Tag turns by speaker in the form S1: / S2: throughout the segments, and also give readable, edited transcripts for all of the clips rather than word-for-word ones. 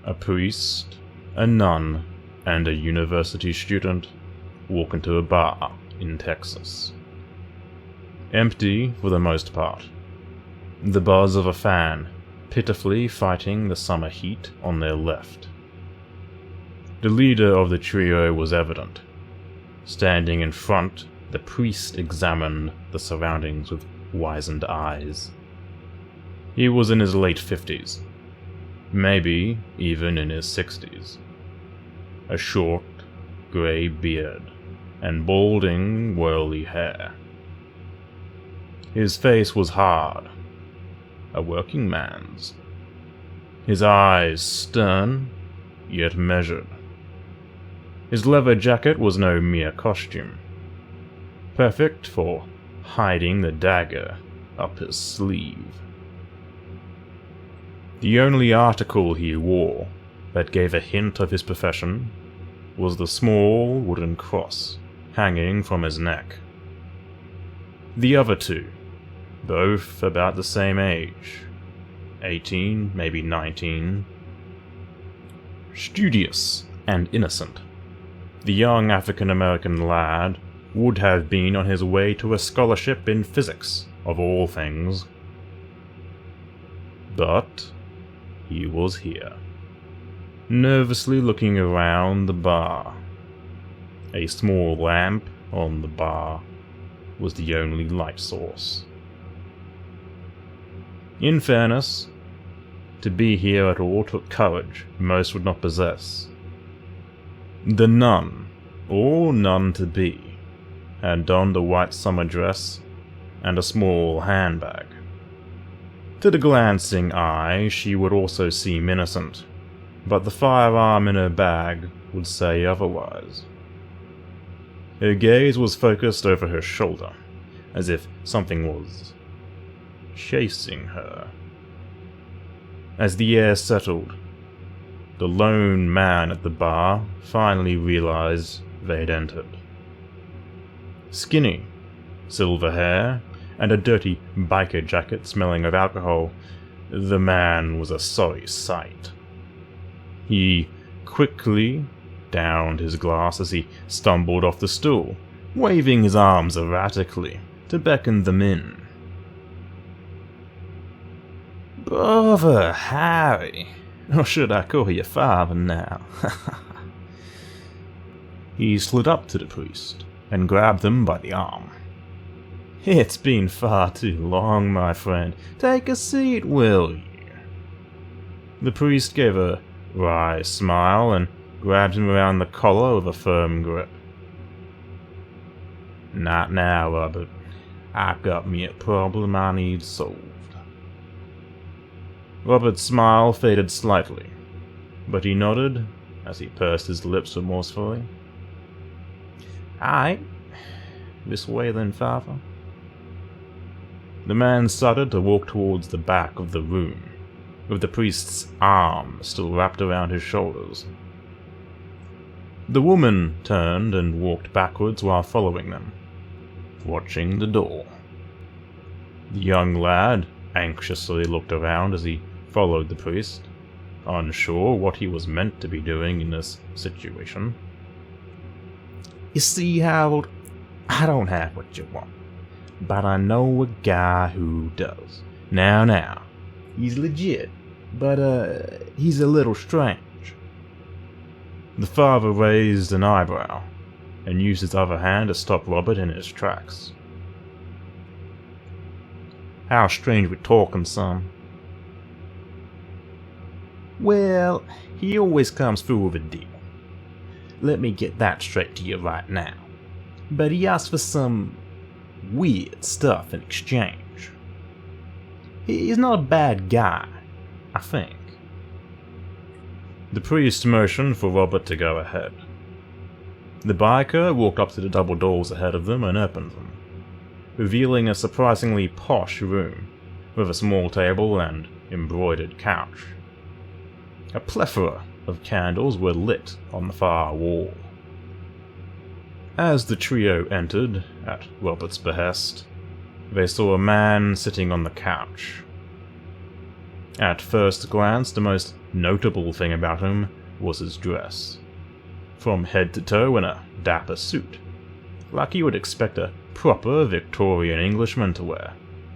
S1: A priest, a nun, and a university student walk into a bar in Texas. Empty for the most part. The buzz of a fan pitifully fighting the summer heat on their left. The leader of the trio was evident. Standing in front, the priest examined the surroundings with wizened eyes. He was in his late 50s, maybe even in his 60s. A short, grey beard and balding, whirly hair. His face was hard, a working man's. His eyes stern, yet measured. His leather jacket was no mere costume, perfect for hiding the dagger up his sleeve. The only article he wore that gave a hint of his profession was the small wooden cross hanging from his neck. The other two, both about the same age, 18, maybe 19, studious and innocent. The young African-American lad would have been on his way to a scholarship in physics, of all things. But he was here, nervously looking around the bar. A small lamp on the bar was the only light source. In fairness, to be here at all took courage most would not possess. The nun, or nun-to-be, had donned a white summer dress and a small handbag. To the glancing eye, she would also seem innocent, but the firearm in her bag would say otherwise. Her gaze was focused over her shoulder, as if something was chasing her. As the air settled, the lone man at the bar finally realized they'd entered. Skinny, silver hair, and a dirty biker jacket smelling of alcohol, the man was a sorry sight. He quickly downed his glass as he stumbled off the stool, waving his arms erratically to beckon them in. "Brother Harry, or should I call you father now?" He slid up to the priest and grabbed him by the arm. "It's been far too long, my friend. Take a seat, will you?" The priest gave a wry smile and grabbed him around the collar with a firm grip. "Not now, Robert. I've got me a problem I need solved." Robert's smile faded slightly, but he nodded as he pursed his lips remorsefully. "Aight. This way then, father." The man started to walk towards the back of the room, with the priest's arm still wrapped around his shoulders. The woman turned and walked backwards while following them, watching the door. The young lad anxiously looked around as he followed the priest, unsure what he was meant to be doing in this situation. "You see, Harold, I don't have what you want, but I know a guy who does. Now, he's legit, but he's a little strange." The father raised an eyebrow and used his other hand to stop Robert in his tracks. "How strange we're talking, son?" "Well, he always comes through with a deal. Let me get that straight to you right now. But he asked for some weird stuff in exchange. He's not a bad guy, I think." The priest motioned for Robert to go ahead. The biker walked up to the double doors ahead of them and opened them, revealing a surprisingly posh room with a small table and embroidered couch. A plethora of candles were lit on the far wall. As the trio entered, at Robert's behest, they saw a man sitting on the couch. At first glance, the most notable thing about him was his dress. From head to toe in a dapper suit, like you would expect a proper Victorian Englishman to wear,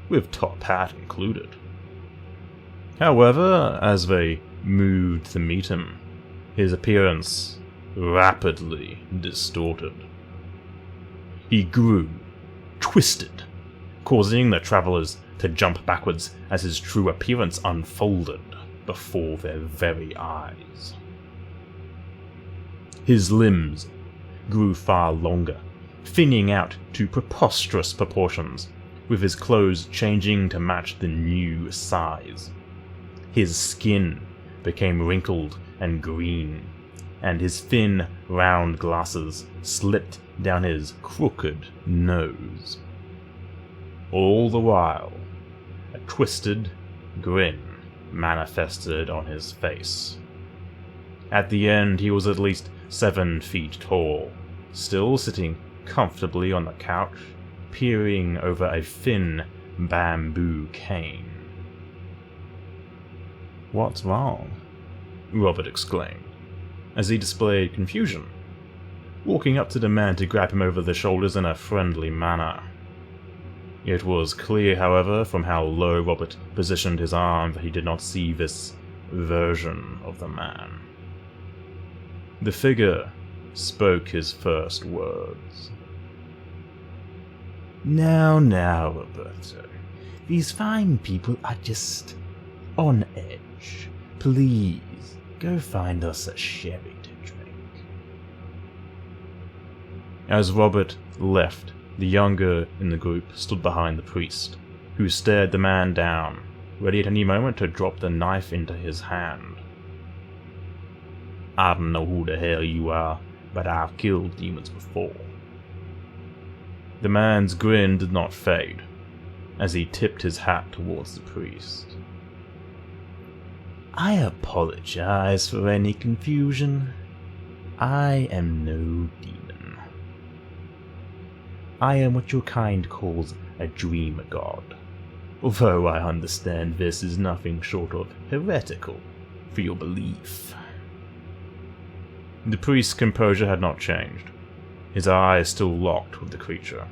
S1: with top hat included. However, as they moved to meet him, his appearance rapidly distorted. He grew, twisted, causing the travelers to jump backwards as his true appearance unfolded before their very eyes. His limbs grew far longer, thinning out to preposterous proportions, with his clothes changing to match the new size. His skin became wrinkled and green, and his thin, round glasses slipped down his crooked nose. All the while, a twisted grin manifested on his face. At the end, he was at least 7 feet tall, still sitting comfortably on the couch, peering over a thin bamboo cane. "What's wrong?" Robert exclaimed, as he displayed confusion, walking up to the man to grab him over the shoulders in a friendly manner. It was clear, however, from how low Robert positioned his arm that he did not see this version of the man. The figure spoke his first words. Now, Roberto. These fine people are just on edge. Please, go find us a sherry to drink." As Robert left, the younger in the group stood behind the priest, who stared the man down, ready at any moment to drop the knife into his hand. "I don't know who the hell you are, but I've killed demons before." The man's grin did not fade, as he tipped his hat towards the priest. "I apologize for any confusion. I am no demon. I am what your kind calls a dream god, although I understand this is nothing short of heretical for your belief." The priest's composure had not changed, his eyes still locked with the creature.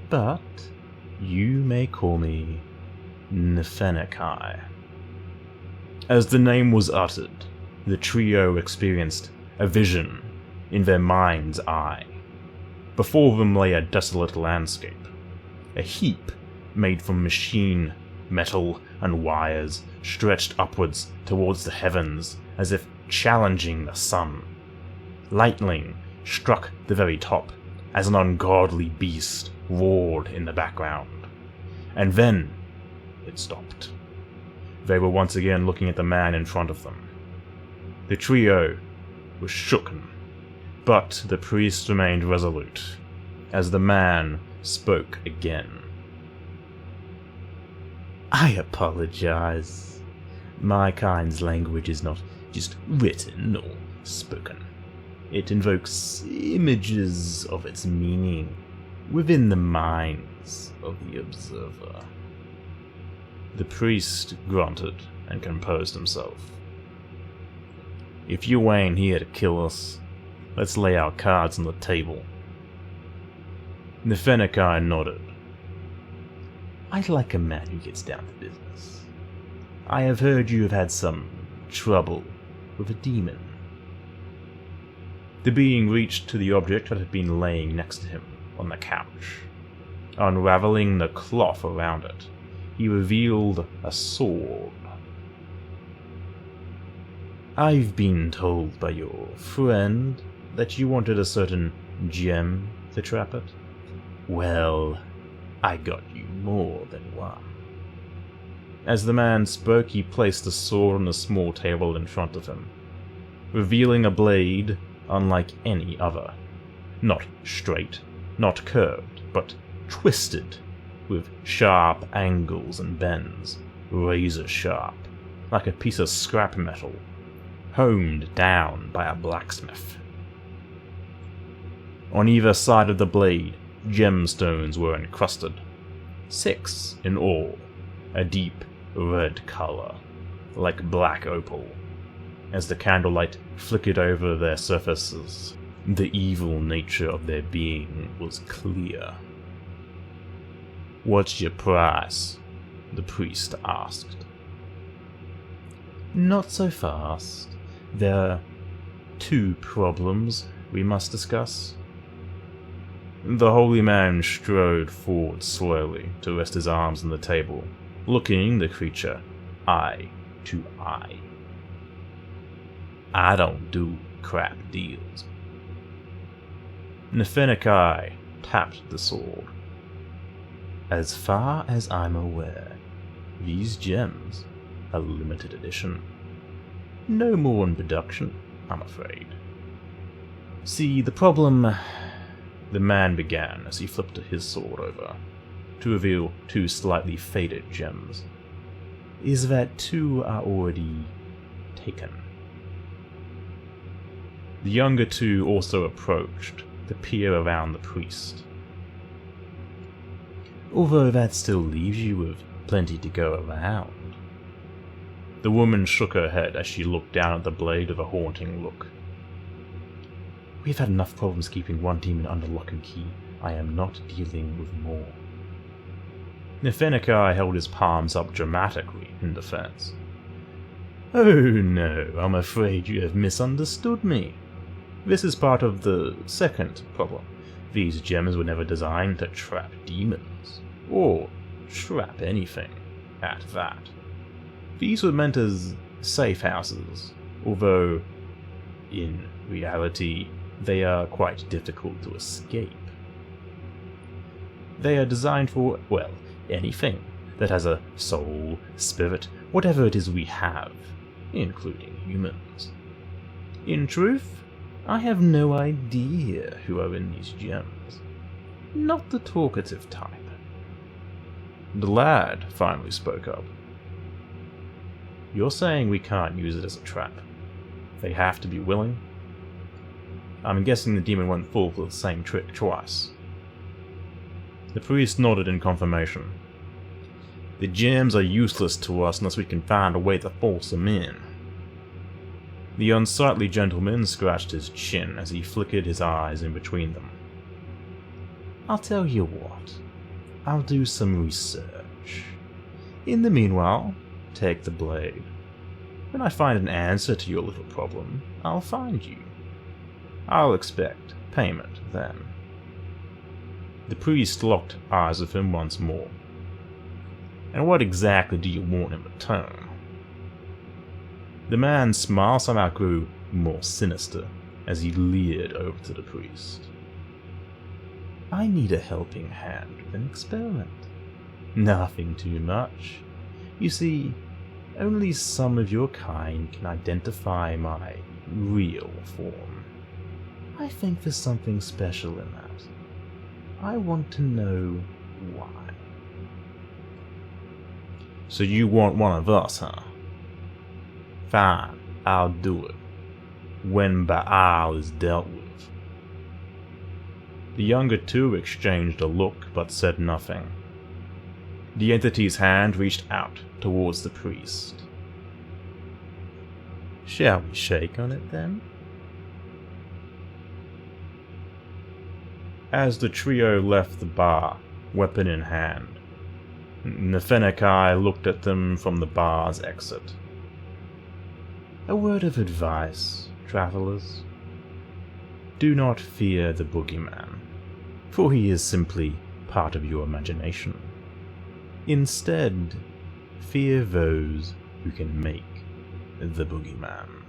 S1: "But you may call me Nefenekai." As the name was uttered, the trio experienced a vision in their mind's eye. Before them lay a desolate landscape, a heap made from machine, metal, and wires stretched upwards towards the heavens as if challenging the sun. Lightning struck the very top as an ungodly beast roared in the background. And then it stopped. They were once again looking at the man in front of them. The trio was shooken, but the priest remained resolute as the man spoke again. "I apologize. My kind's language is not just written or spoken. It invokes images of its meaning within the minds of the observer." The priest grunted and composed himself. "If you ain't here to kill us, let's lay our cards on the table." Nefenekai nodded. "I like a man who gets down to business. I have heard you have had some trouble with a demon." The being reached to the object that had been laying next to him on the couch. Unraveling the cloth around it, he revealed a sword. "I've been told by your friend that you wanted a certain gem to trap it. Well, I got you more than one." As the man spoke, he placed the sword on a small table in front of him, revealing a blade unlike any other. Not straight, not curved, but twisted, with sharp angles and bends, razor sharp, like a piece of scrap metal, honed down by a blacksmith. On either side of the blade, gemstones were encrusted, 6 in all, a deep red color, like black opal. As the candlelight flickered over their surfaces, the evil nature of their being was clear. "What's your price?" the priest asked. "Not so fast. There are 2 problems we must discuss." The holy man strode forward slowly to rest his arms on the table, looking the creature eye to eye. "I don't do crap deals." Nefenekai tapped the sword. "As far as I'm aware, these gems are limited edition. No more in production, I'm afraid." "See, the problem," the man began as he flipped his sword over, to reveal 2 slightly faded gems, "is that 2 are already taken." The younger 2 also approached to peer around the priest. "Although that still leaves you with plenty to go around." The woman shook her head as she looked down at the blade with a haunting look. "We've had enough problems keeping one demon under lock and key. I am not dealing with more." Nefenekai held his palms up dramatically in defense. "Oh no, I'm afraid you have misunderstood me. This is part of the second problem. These gems were never designed to trap demons, or trap anything, at that. These were meant as safe houses, although, in reality, they are quite difficult to escape. They are designed for, well, anything that has a soul, spirit, whatever it is we have, including humans. In truth, I have no idea who are in these gems. Not the talkative type." The lad finally spoke up. "You're saying we can't use it as a trap. They have to be willing?" I'm guessing the demon won't fall for the same trick twice. The priest nodded in confirmation. "The gems are useless to us unless we can find a way to force them in." The unsightly gentleman scratched his chin as he flickered his eyes in between them. "I'll tell you what. I'll do some research. In the meanwhile, take the blade. When I find an answer to your little problem, I'll find you. I'll expect payment then." The priest locked eyes with him once more. "And what exactly do you want in return?" The man's smile somehow grew more sinister as he leered over to the priest. "I need a helping hand with an experiment. Nothing too much. You see, only some of your kind can identify my real form. I think there's something special in that. I want to know why." "So you want one of us, huh? Fine, I'll do it. When Baal is dealt with." The younger 2 exchanged a look but said nothing. The entity's hand reached out towards the priest. "Shall we shake on it then?" As the trio left the bar, weapon in hand, Nefenekai looked at them from the bar's exit. "A word of advice, travelers. Do not fear the boogeyman, for he is simply part of your imagination. Instead, fear those who can make the boogeyman."